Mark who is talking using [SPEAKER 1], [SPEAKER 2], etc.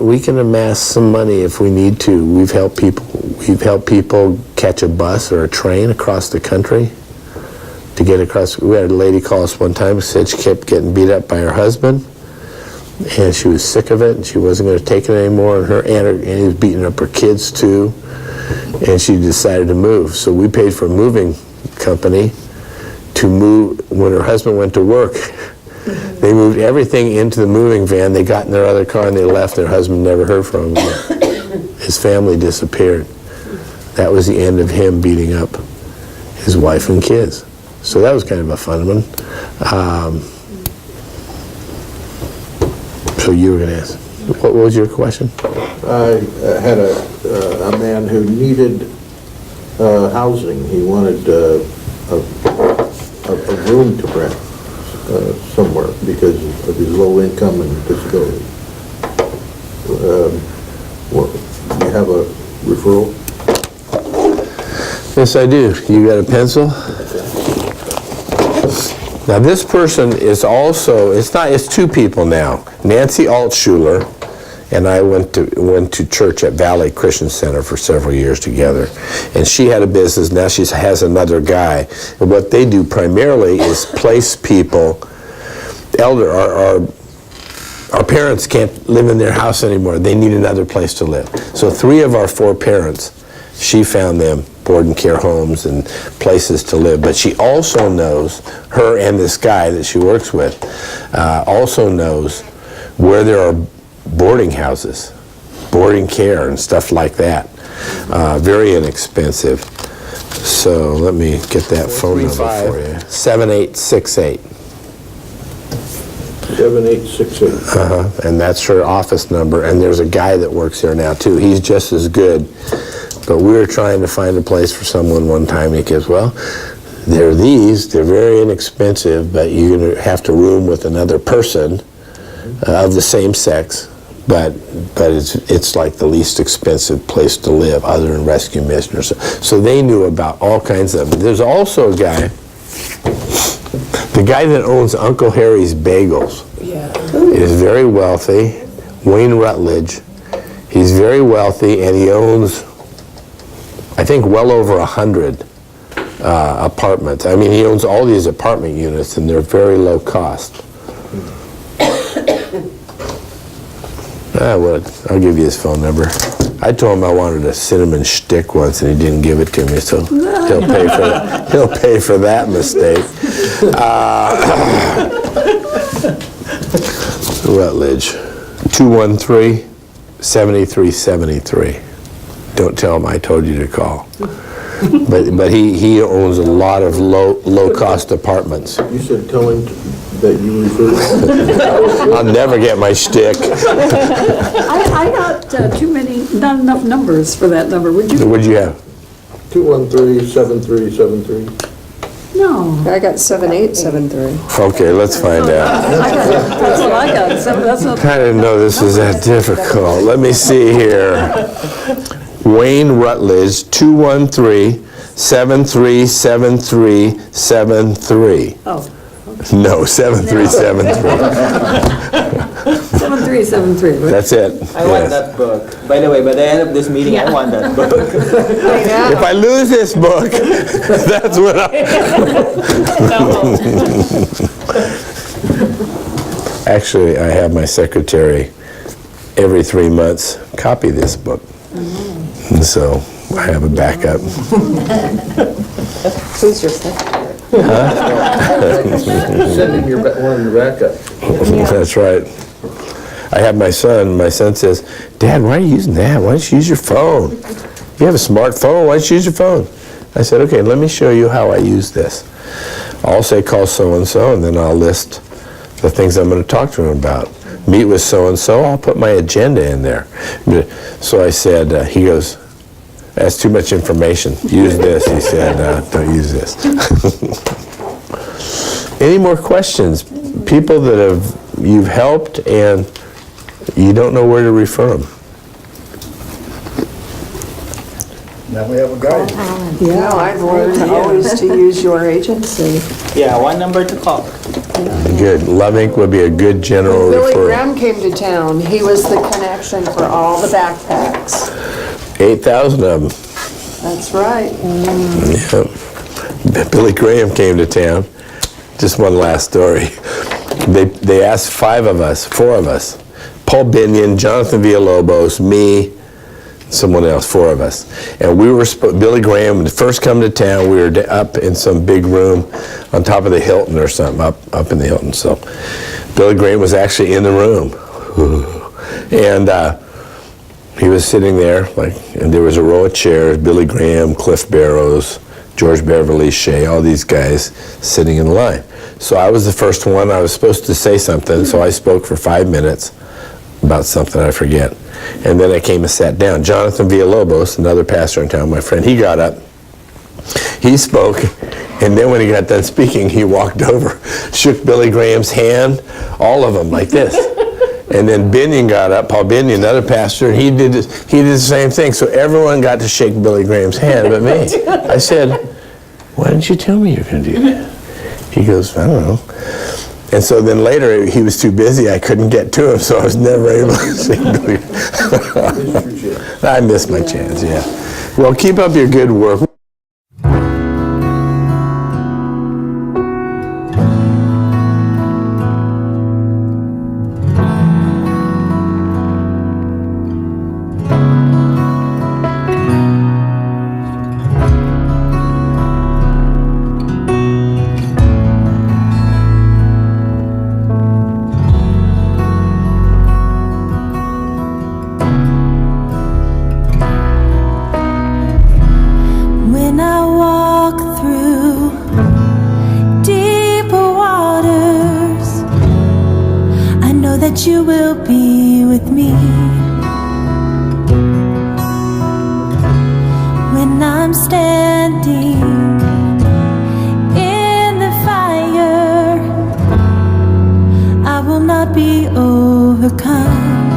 [SPEAKER 1] We can amass some money if we need to. We've helped people catch a bus or a train across the country to get across. We had a lady call us one time and said she kept getting beat up by her husband, and she was sick of it, and she wasn't going to take it anymore. And he was beating up her kids too, and she decided to move. So we paid for a moving company to move when her husband went to work. They moved everything into the moving van. They got in their other car and they left. Their husband never heard from him again. His family disappeared. That was the end of him beating up his wife and kids. So that was kind of a fun one. So you were going to ask. What was your question?
[SPEAKER 2] I had a man who needed housing. He wanted a room to rent somewhere because of his low income and disability. Do you have a referral?
[SPEAKER 1] Yes, I do. You got a pencil? Now this person is also, it's two people now. Nancy Altschuler and I went to church at Valley Christian Center for several years together. And she had a business, now she has another guy. And what they do primarily is place people, our parents can't live in their house anymore. They need another place to live. So 3 of our 4 parents, she found them board and care homes and places to live. But she also knows, her and this guy that she works with, also knows where there are boarding houses, boarding care and stuff like that. Very inexpensive. So let me get that phone number for you. 7868.
[SPEAKER 2] 7868.
[SPEAKER 1] And that's her office number. And there's a guy that works there now too. He's just as good. But we were trying to find a place for someone one time. He goes, well, they're very inexpensive, but you're going to have to room with another person of the same sex. But it's like the least expensive place to live other than rescue missions. So they knew about all kinds of them. There's also a guy, the guy that owns Uncle Harry's Bagels is very wealthy, Wayne Rutledge. He's very wealthy and he owns, I think, well over 100 apartments. I mean, he owns all these apartment units and they're very low cost. I'll give you his phone number. I told him I wanted a cinnamon shtick once, and he didn't give it to me, so he'll pay for that. He'll pay for that mistake. Rutledge, 213-7373. Don't tell him I told you to call. But he owns a lot of low cost apartments.
[SPEAKER 2] You said tell him that you referred to.
[SPEAKER 1] I'll never get my shtick.
[SPEAKER 3] I got not enough numbers for that number. Would you?
[SPEAKER 1] What'd you have?
[SPEAKER 2] 213-7373.
[SPEAKER 3] No.
[SPEAKER 4] I got 7873.
[SPEAKER 1] Okay, let's find out.
[SPEAKER 3] That's what I got. That's not.
[SPEAKER 1] I didn't know this was that difficult. Let me see here. Wayne Rutledge, 213-737373.
[SPEAKER 3] Oh.
[SPEAKER 1] No, 7373.
[SPEAKER 3] 7373. Right?
[SPEAKER 1] That's it.
[SPEAKER 5] I want that book. By the way, by the end of this meeting, I want that book.
[SPEAKER 1] If I lose this book, that's what Actually, I have my secretary every 3 months copy this book. And so I have a backup.
[SPEAKER 4] Who's your secretary?
[SPEAKER 2] Send him one of your backup.
[SPEAKER 1] That's right. I have my son. My son says, Dad, why are you using that? Why don't you use your phone? You have a smartphone. Why don't you use your phone? I said, okay, let me show you how I use this. I'll say call so-and-so, and then I'll list the things I'm going to talk to him about. Meet with so-and-so, I'll put my agenda in there. So I said, he goes, that's too much information. Use this. He said, don't use this. Any more questions? People that you've helped and you don't know where to refer them.
[SPEAKER 6] Now we have a guide.
[SPEAKER 4] Yeah, I've learned always to use your agency.
[SPEAKER 5] Yeah, one number to call.
[SPEAKER 1] Good. Love Inc. would be a good general
[SPEAKER 4] Billy
[SPEAKER 1] referral.
[SPEAKER 4] Graham came to town, he was the connection for all the backpacks.
[SPEAKER 1] 8,000 of them.
[SPEAKER 4] That's right.
[SPEAKER 1] Yep. Billy Graham came to town. Just one last story. They asked four of us, Paul Binion, Jonathan Villalobos, me, someone else, four of us. And we were, Billy Graham, when he first come to town, we were up in some big room on top of the Hilton or something, up in the Hilton. So Billy Graham was actually in the room. And he was sitting there, and there was a row of chairs, Billy Graham, Cliff Barrows, George Beverly Shea, all these guys sitting in line. So I was the first one. I was supposed to say something, so I spoke for 5 minutes about something I forget. And then I came and sat down. Jonathan Villalobos, another pastor in town, my friend, he got up, he spoke, and then when he got done speaking, he walked over, shook Billy Graham's hand, all of them like this. And then Binion got up, Paul Binion, another pastor, and he did the same thing. So everyone got to shake Billy Graham's hand but me. I said, why didn't you tell me you were going to do that? He goes, I don't know. And so then later, he was too busy, I couldn't get to him, so I was never able to shake Billy. I missed my chance, yeah. Well, keep up your good work.
[SPEAKER 7] When I walk through deeper waters, I know that you will be with me. When I'm standing in the fire, I will not be overcome.